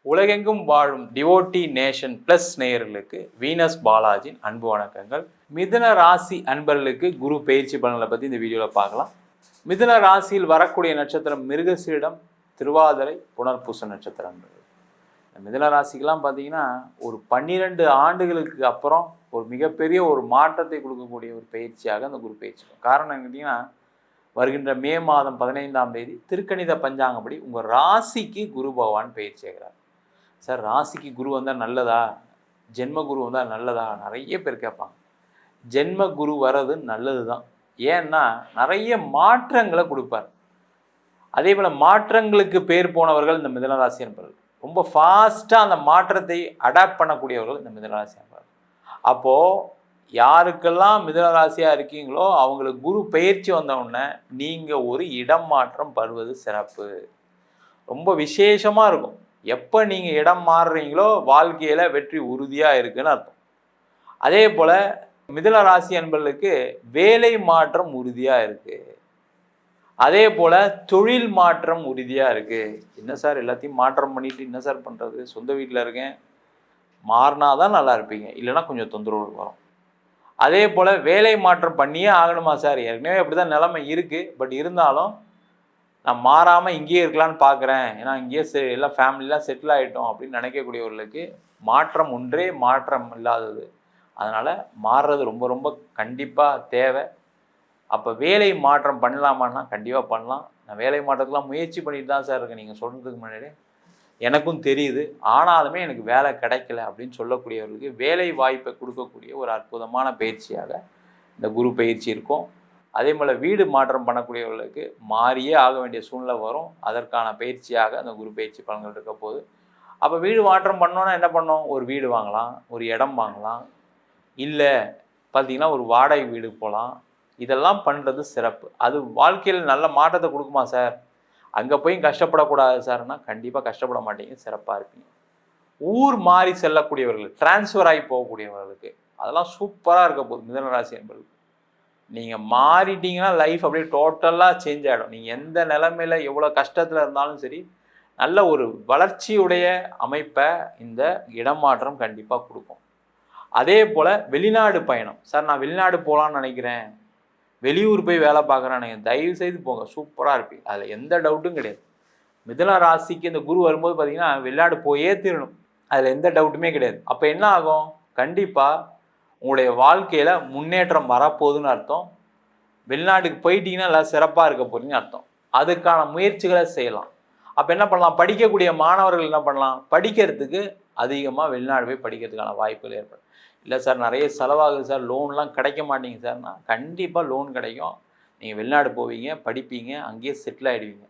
உலகெங்கும் வாழும் devotee nation plus நேயர்களுக்கு வீனஸ் பாலாஜின் அன்பு வணக்கங்கள். மிதுன ராசி அன்பர்களுக்கு குரு பயிற்சி பலன்களை பற்றி இந்த வீடியோவில் பார்க்கலாம். மிதுன ராசியில் வரக்கூடிய நட்சத்திரம் மிருகசீரிடம், திருவாதிரை, புனர்பூச நட்சத்திரங்கள். மிதுன ராசிக்கெல்லாம் பார்த்தீங்கன்னா ஒரு 12 ஆண்டுகளுக்கு அப்புறம் ஒரு மிகப்பெரிய ஒரு மாற்றத்தை கொடுக்கக்கூடிய ஒரு பயிற்சியாக அந்த குரு பயிற்சி. காரணம் கேட்டிங்கன்னா, வருகின்ற மே மாதம் 15ஆம் தேதி திருக்கணித பஞ்சாங்கப்படி உங்கள் ராசிக்கு குரு பகவான் பயிற்சி ஆகிறார். சார், ராசிக்கு குரு வந்தால் நல்லதா, ஜென்ம குரு வந்தால் நல்லதா, நிறைய பேர் கேட்பாங்க. ஜென்ம குரு வர்றது நல்லது தான். ஏன்னா நிறைய மாற்றங்களை கொடுப்பார். அதே போல் மாற்றங்களுக்கு பேர் போனவர்கள் இந்த மிதுனராசி என்பவர்கள். ரொம்ப ஃபாஸ்ட்டாக அந்த மாற்றத்தை அடாப்ட் பண்ணக்கூடியவர்கள் இந்த மிதுனராசி என்பவர்கள். அப்போது யாருக்கெல்லாம் மிதுனராசியாக இருக்கீங்களோ அவங்களுக்கு குரு பயிற்சி வந்தவுடனே நீங்கள் ஒரு இடம் மாற்றம் பருவது சிறப்பு. ரொம்ப விசேஷமாக இருக்கும். எப்போ நீங்கள் இடம் மாறுறீங்களோ வாழ்க்கையில் வெற்றி உறுதியாக இருக்குன்னு அர்த்தம். அதே போல் மிதுன ராசி அன்பர்களுக்கு வேலை மாற்றம் உறுதியாக இருக்குது. அதே போல் தொழில் மாற்றம் உறுதியாக இருக்குது. என்ன சார் எல்லாத்தையும் மாற்றம் பண்ணிவிட்டு என்ன சார் பண்ணுறது, சொந்த வீட்டில் இருக்கேன், மாறினா தான் நல்லா இருப்பீங்க, இல்லைன்னா கொஞ்சம் தொந்தரவு வரும். அதே போல் வேலை மாற்றம் பண்ணியே ஆகணுமா சார், ஏற்கனவே அப்படி தான் நிலைமை இருக்குது, பட் இருந்தாலும் நான் மாறாமல் இங்கேயே இருக்கலான்னு பார்க்குறேன், ஏன்னா இங்கேயே எல்லாம் ஃபேமிலிலாம் செட்டில் ஆகிட்டோம் அப்படின்னு நினைக்கக்கூடியவர்களுக்கு மாற்றம் ஒன்றே மாற்றம் இல்லாதது. அதனால் மாறுறது ரொம்ப ரொம்ப கண்டிப்பாக தேவை. அப்போ வேலை மாற்றம் பண்ணலாமான்னா கண்டிப்பாக பண்ணலாம். நான் வேலை மாற்றத்துக்குலாம் முயற்சி பண்ணிட்டு தான் சார் இருக்கேன். நீங்கள் சொல்கிறதுக்கு முன்னாடி எனக்கும் தெரியுது, ஆனாலுமே எனக்கு வேலை கிடைக்கல அப்படின்னு சொல்லக்கூடியவர்களுக்கு வேலை வாய்ப்பை கொடுக்கக்கூடிய ஒரு அற்புதமான பயிற்சியாக இந்த குரு பயிற்சி இருக்கும். அதே போல் வீடு மாற்றம் பண்ணக்கூடியவர்களுக்கு மாறியே ஆக வேண்டிய சூழ்நிலை வரும். அதற்கான பயிற்சியாக அந்த குரு பயிற்சி பலன்கள் இருக்க போது. அப்போ வீடு மாற்றம் பண்ணோன்னா என்ன பண்ணோம், ஒரு வீடு வாங்கலாம், ஒரு இடம் வாங்கலாம், இல்லை பார்த்திங்கன்னா ஒரு வாடகை வீடு போகலாம். இதெல்லாம் பண்ணுறது சிறப்பு. அது வாழ்க்கையில் நல்ல மாற்றத்தை கொடுக்குமா சார், அங்கே போய் கஷ்டப்படக்கூடாது சார்னா கண்டிப்பாக கஷ்டப்பட மாட்டீங்க, சிறப்பாக இருப்பீங்க. ஊர் மாறி செல்லக்கூடியவர்கள், டிரான்ஸ்ஃபர் ஆகி போகக்கூடியவர்களுக்கு அதெல்லாம் சூப்பராக இருக்க போகுது. மிதுனராசி என்பவர்களுக்கு நீங்கள் மாறிட்டீங்கன்னா லைஃப் அப்படியே டோட்டலாக சேஞ்ச் ஆகிடும். நீங்கள் எந்த நிலைமையில் எவ்வளோ கஷ்டத்தில் இருந்தாலும் சரி, நல்ல ஒரு வளர்ச்சியுடைய அமைப்பை இந்த இடமாற்றம் கண்டிப்பாக கொடுக்கும். அதே போல் வெளிநாடு பயணம், சார் நான் வெளிநாடு போகலான்னு நினைக்கிறேன், வெளியூர் போய் வேலை பார்க்குறேன், நீங்கள் தயவு செய்து போங்க, சூப்பராக இருப்பீங்க, அதில் எந்த டவுட்டும் கிடையாது. மிதுன ராசிக்கு இந்த குரு வரும்போது பார்த்தீங்கன்னா வெளிநாடு போயே தீரணும், அதில் எந்த டவுட்டுமே கிடையாது. அப்போ என்ன ஆகும், கண்டிப்பாக உங்களுடைய வாழ்க்கையில் முன்னேற்றம் வரப்போகுதுன்னு அர்த்தம். வெளிநாட்டுக்கு போயிட்டீங்கன்னா எல்லாம் சிறப்பாக இருக்க போகிறீங்கன்னு அர்த்தம். அதுக்கான முயற்சிகளை செய்யலாம். அப்போ என்ன பண்ணலாம், படிக்கக்கூடிய மாணவர்கள் என்ன பண்ணலாம், படிக்கிறதுக்கு அதிகமாக வெளிநாடு போய் படிக்கிறதுக்கான வாய்ப்புகள் ஏற்படும். இல்லை சார் நிறைய செலவாகுது சார், லோன்லாம் கிடைக்க மாட்டேங்க சார்னா கண்டிப்பாக லோன் கிடைக்கும். நீங்கள் வெளிநாடு போவீங்க, படிப்பீங்க, அங்கேயே செட்டில் ஆகிடுவீங்க.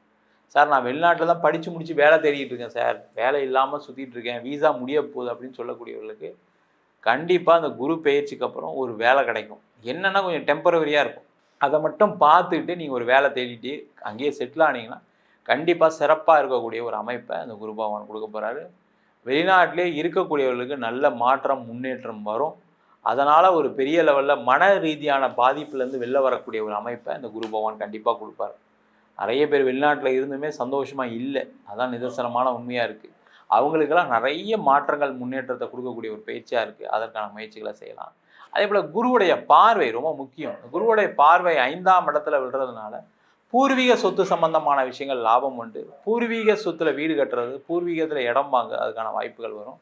சார் நான் வெளிநாட்டில் தான் படித்து முடித்து வேலை தேடிட்டு இருக்கேன் சார், வேலை இல்லாமல் சுற்றிட்டு இருக்கேன், வீசா முடிய போகுது அப்படின்னு சொல்லக்கூடியவர்களுக்கு கண்டிப்பாக அந்த குரு பயிற்சிக்கு அப்புறம் ஒரு வேலை கிடைக்கும். என்னென்னா கொஞ்சம் டெம்பரவரியாக இருக்கும், அதை மட்டும் பார்த்துக்கிட்டு நீங்கள் ஒரு வேலை தேடிட்டு அங்கேயே செட்டில் ஆனீங்கன்னா கண்டிப்பாக சிறப்பாக இருக்கக்கூடிய ஒரு அமைப்பை அந்த குரு பகவான் கொடுக்க போகிறாரு. வெளிநாட்டிலே இருக்கக்கூடியவர்களுக்கு நல்ல மாற்றம் முன்னேற்றம் வரும். அதனால் ஒரு பெரிய லெவலில் மன ரீதியான பாதிப்புலேருந்து வெளில வரக்கூடிய ஒரு அமைப்பை அந்த குரு பகவான் கண்டிப்பாக கொடுப்பார். நிறைய பேர் வெளிநாட்டில் இருந்துமே சந்தோஷமாக இல்லை, அதான் நிதர்சனமான உண்மையாக இருக்குது. அவங்களுக்கெல்லாம் நிறைய மாற்றங்கள் முன்னேற்றத்தை கொடுக்கக்கூடிய ஒரு பயிற்சியாக இருக்குது. அதற்கான முயற்சிகளை செய்யலாம். அதே போல் குருவுடைய பார்வை ரொம்ப முக்கியம். குருவுடைய பார்வை 5ஆம் இடத்துல விடுறதுனால பூர்வீக சொத்து சம்பந்தமான விஷயங்கள் லாபம் உண்டு. பூர்வீக சொத்தில் வீடு கட்டுறது, பூர்வீகத்தில் இடம் வாங்க அதுக்கான வாய்ப்புகள் வரும்.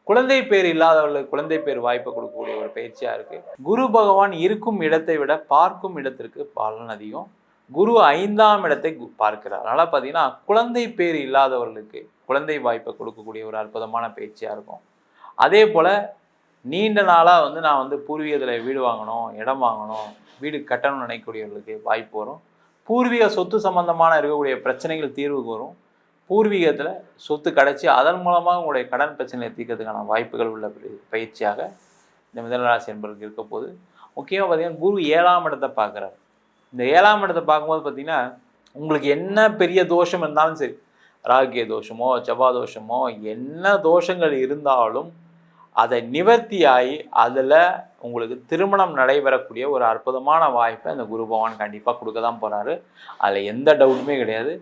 குழந்தை பேர் இல்லாதவர்களுக்கு குழந்தை பேர் வாய்ப்பை கொடுக்கக்கூடிய ஒரு பயிற்சியாக இருக்குது. குரு பகவான் இருக்கும் இடத்தை விட பார்க்கும் இடத்திற்கு பலன் அதிகம். குரு 5ஆம் இடத்தை பார்க்கிறார். அதனால் பார்த்தீங்கன்னா குழந்தை பேர் இல்லாதவர்களுக்கு குழந்தை வாய்ப்பை கொடுக்கக்கூடிய ஒரு அற்புதமான பயிற்சியாக இருக்கும். அதே போல் நீண்ட நாளாக நான் பூர்வீகத்தில் வீடு வாங்கணும், இடம் வாங்கணும், வீடு கட்டணும்னு நினைக்கக்கூடியவர்களுக்கு வாய்ப்பு வரும். பூர்வீக சொத்து சம்பந்தமான இருக்கக்கூடிய பிரச்சனைகள் தீர்வுக்கு வரும். பூர்வீகத்தில் சொத்து கிடச்சி அதன் மூலமாக உங்களுடைய கடன் பிரச்சனையை தீர்க்கிறதுக்கான வாய்ப்புகள் உள்ள பயிற்சியாக இந்த மிதுனராசி என்பவர்களுக்கு இருக்க போது. முக்கியமாக பார்த்திங்கன்னா குரு 7ஆம் இடத்தை பார்க்குறாரு. இந்த 7ஆம் இடத்தை பார்க்கும்போது பார்த்திங்கன்னா உங்களுக்கு என்ன பெரிய தோஷம் இருந்தாலும் சரி, ராகிய தோஷமோ செவ்வாய் தோஷமோ என்ன தோஷங்கள் இருந்தாலும் அதை நிவர்த்தியாகி அதில் உங்களுக்கு திருமணம் நடைபெறக்கூடிய ஒரு அற்புதமான வாய்ப்பை அந்த குரு பகவான் கண்டிப்பாக கொடுக்க தான் போகிறாரு. அதில் எந்த டவுட்டுமே கிடையாது.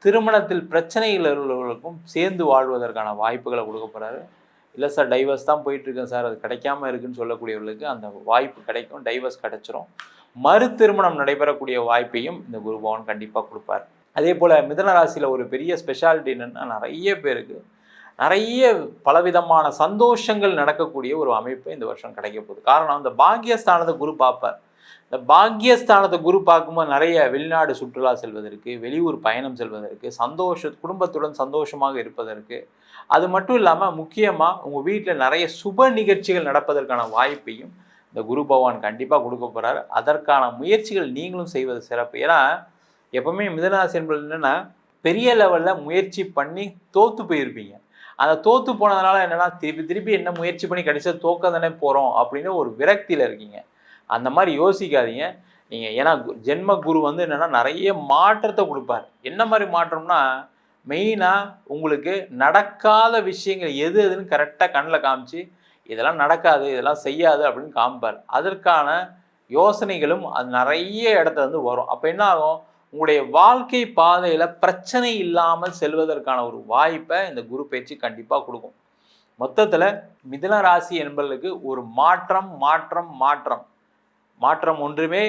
திருமணத்தில் பிரச்சனைகள் உள்ளவர்களுக்கும் சேர்ந்து வாழ்வதற்கான வாய்ப்புகளை கொடுக்க போகிறாரு. இல்லை சார் டைவர்ஸ் தான் போயிட்டுருக்கேன் சார், அது கிடைக்காம இருக்குன்னு சொல்லக்கூடியவர்களுக்கு அந்த வாய்ப்பு கிடைக்கும், டைவர்ஸ் கிடைச்சிரும். மறு திருமணம் நடைபெறக்கூடிய வாய்ப்பையும் இந்த குரு பகவான் கண்டிப்பாக கொடுப்பார். அதே போல் மிதுன ராசியில் ஒரு பெரிய ஸ்பெஷாலிட்டி என்னென்னா, நிறைய பேருக்கு நிறைய பலவிதமான சந்தோஷங்கள் நடக்கக்கூடிய ஒரு அமைப்பு இந்த வருஷம் கிடைக்க போகுது. காரணம், இந்த பாக்கியஸ்தானத்தை குரு பார்ப்பார். இந்த பாக்கியஸ்தானத்தை குரு பார்க்கும்போது நிறைய வெளிநாடு சுற்றுலா செல்வதற்கு, வெளியூர் பயணம் செல்வதற்கு, குடும்பத்துடன் சந்தோஷமாக இருப்பதற்கு, அது மட்டும் இல்லாமல் முக்கியமாக உங்கள் வீட்டில் நிறைய சுப நிகழ்ச்சிகள் நடப்பதற்கான வாய்ப்பையும் இந்த குரு பகவான் கண்டிப்பாக கொடுக்க போகிறார். அதற்கான முயற்சிகள் நீங்களும் செய்வது சிறப்பு. ஏன்னா எப்பவுமே மிதுனராசி என்பது என்னென்னா, பெரிய லெவலில் முயற்சி பண்ணி தோற்று போயிருப்பீங்க. அந்த தோற்று போனதுனால என்னென்னா, திருப்பி என்ன முயற்சி பண்ணி கடைசியாக தோக்க தானே போகிறோம் அப்படின்னு ஒரு விரக்தியில் இருக்கீங்க. அந்த மாதிரி யோசிக்காதீங்க நீங்கள். ஏன்னா ஜென்ம குரு வந்து என்னென்னா நிறைய மாற்றத்தை கொடுப்பார். என்ன மாதிரி மாற்றம்னா, மெயினாக உங்களுக்கு நடக்காத விஷயங்கள் எது எதுன்னு கரெக்டாக கண்ணில் காமிச்சு இதெல்லாம் நடக்காது, இதெல்லாம் செய்யாது அப்படின்னு காமிப்பார். அதற்கான யோசனைகளும் அது நிறைய இடத்துல வந்து வரும். அப்போ என்ன ஆகும், உங்களுடைய வாழ்க்கை பாதையில் பிரச்சனை இல்லாமல் செல்வதற்கான ஒரு வாய்ப்பை இந்த குரு பயிற்சி கண்டிப்பாக கொடுக்கும். மொத்தத்தில் மிதுன ராசி என்பவர்களுக்கு ஒரு மாற்றம் மாற்றம் மாற்றம் மாற்றம் ஒன்றுமே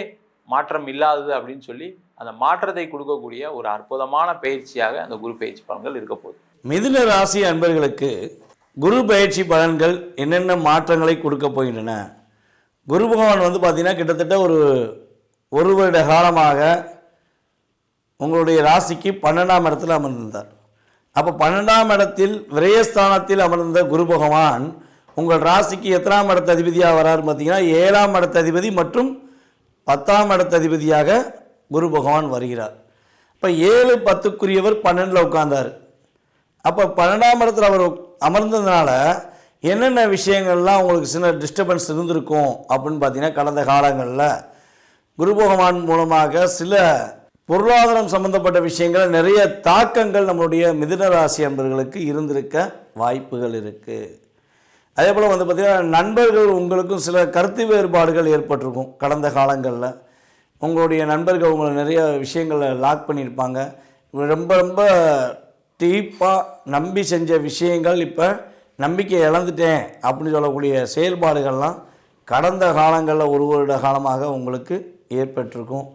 மாற்றம் இல்லாதது அப்படின்னு சொல்லி அந்த மாற்றத்தை கொடுக்கக்கூடிய ஒரு அற்புதமான பயிற்சியாக அந்த குரு பயிற்சி பலன்கள் இருக்க போகுது. மிதுன ராசி அன்பர்களுக்கு குரு பயிற்சி பலன்கள் என்னென்ன மாற்றங்களை கொடுக்க போகின்றன? குரு பகவான் வந்து பார்த்திங்கன்னா கிட்டத்தட்ட ஒரு வருட காலமாக உங்களுடைய ராசிக்கு 12ஆம் இடத்தில் அமர்ந்திருந்தார். அப்போ 12ஆம் இடத்தில் விரயஸ்தானத்தில் அமர்ந்த குரு பகவான் உங்கள் ராசிக்கு எத்தனாம் இடத்த அதிபதியாக வராரு பார்த்தீங்கன்னா 7ஆம் இடத்த அதிபதி மற்றும் 10ஆம் இடத்த அதிபதியாக குரு பகவான் வருகிறார். இப்போ 7, 10க்குரியவர் 12ல் உட்கார்ந்தார். அப்போ 12ஆம் இடத்துல அவர் அமர்ந்ததுனால என்னென்ன விஷயங்கள்லாம் உங்களுக்கு சின்ன டிஸ்டர்பன்ஸ் இருந்திருக்கும் அப்படின்னு பார்த்தீங்கன்னா, கடந்த காலங்களில் குரு பகவான் மூலமாக சில பொருளாதாரம் சம்பந்தப்பட்ட விஷயங்கள் நிறைய தாக்கங்கள் நம்மளுடைய மிதுன ராசி அன்பர்களுக்கு இருந்திருக்க வாய்ப்புகள் இருக்குது. அதே போல் வந்து பார்த்திங்கன்னா, நண்பர்கள் உங்களுக்கும் சில கருத்து வேறுபாடுகள் ஏற்பட்டிருக்கும். கடந்த காலங்களில் உங்களுடைய நண்பர்கள் உங்களை நிறைய விஷயங்களை லாக் பண்ணியிருப்பாங்க. ரொம்ப ரொம்ப டீப்பாக நம்பி செஞ்ச விஷயங்கள் இப்போ நம்பிக்கை இழந்துட்டேன் அப்படின்னு சொல்லக்கூடிய செயல்பாடுகள்லாம் கடந்த காலங்களில் ஒரு வருட காலமாக உங்களுக்கு ஏற்பட்டிருக்கும்.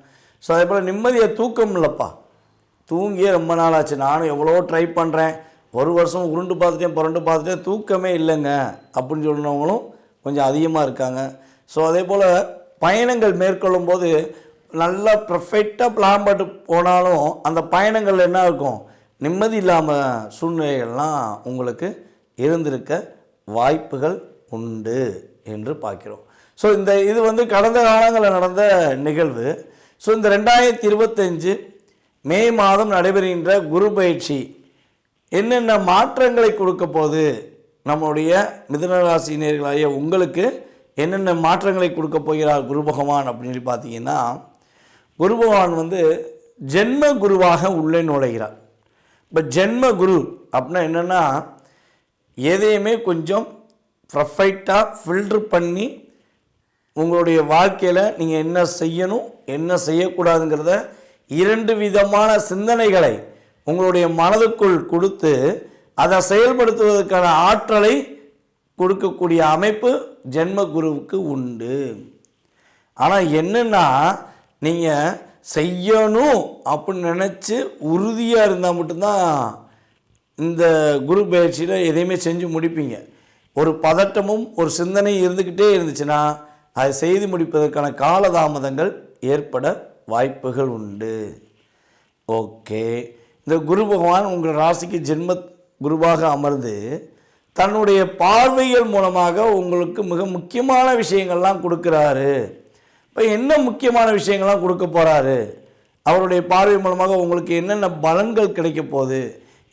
ஸோ அதே போல் நிம்மதியாக தூக்கம் இல்லைப்பா, தூங்கியே ரொம்ப நாள் ஆச்சு, நானும் எவ்வளோ ட்ரை பண்ணுறேன், ஒரு வருஷம் உருண்டு பார்த்துட்டேன் புரண்டு பார்த்துட்டேன், தூக்கமே இல்லைங்க அப்படின்னு சொல்கிறவங்களும் கொஞ்சம் அதிகமாக இருக்காங்க. ஸோ அதே போல் பயணங்கள் மேற்கொள்ளும் போது நல்லா பர்ஃபெக்டாக பிளான் பண்ணி போனாலும் அந்த பயணங்கள் என்ன இருக்கும், நிம்மதி இல்லாமல் சூழ்நிலைகள்லாம் உங்களுக்கு இருந்திருக்க வாய்ப்புகள் உண்டு என்று பார்க்கிறோம். ஸோ இது வந்து கடந்த காலங்களில் நடந்த நிகழ்வு. ஸோ இந்த 2025 மே மாதம் நடைபெறுகின்ற குரு பயிற்சி என்னென்ன மாற்றங்களை கொடுக்க போது, நம்முடைய மிதுனராசினியர்களாகிய உங்களுக்கு என்னென்ன மாற்றங்களை கொடுக்க போகிறார் குரு பகவான் அப்படின்னு பார்த்தீங்கன்னா, குரு பகவான் வந்து ஜென்ம குருவாக உள்ளே நுழைகிறார். இப்போ ஜென்ம குரு அப்படின்னா என்னென்னா, எதையுமே கொஞ்சம் பர்ஃபெக்டாக ஃபில்ட்ரு பண்ணி உங்களுடைய வாழ்க்கையில் நீங்கள் என்ன செய்யணும் என்ன செய்யக்கூடாதுங்கிறத 2 விதமான சிந்தனைகளை உங்களுடைய மனதுக்குள் கொடுத்து அதை செயல்படுத்துவதற்கான ஆற்றலை கொடுக்கக்கூடிய அமைப்பு ஜென்ம குருவுக்கு உண்டு. ஆனால் என்னென்னா, நீங்கள் செய்யணும் அப்படின்னு நினச்சி உறுதியாக இருந்தால் மட்டும்தான் இந்த குரு பயிற்சியில் எதையுமே செஞ்சு முடிப்பீங்க. ஒரு பதட்டமும் ஒரு சிந்தனையும் இருந்துக்கிட்டே இருந்துச்சுன்னா அதை செய்து முடிப்பதற்கான காலதாமதங்கள் ஏற்பட வாய்ப்புகள் உண்டு. ஓகே, இந்த குரு பகவான் உங்கள் ராசிக்கு ஜென்ம குருவாக அமர்ந்து தன்னுடைய பார்வைகள் மூலமாக உங்களுக்கு மிக முக்கியமான விஷயங்கள்லாம் கொடுக்குறாரு. இப்போ என்ன முக்கியமான விஷயங்கள்லாம் கொடுக்க போகிறாரு, அவருடைய பார்வை மூலமாக உங்களுக்கு என்னென்ன பலன்கள் கிடைக்க போகுது,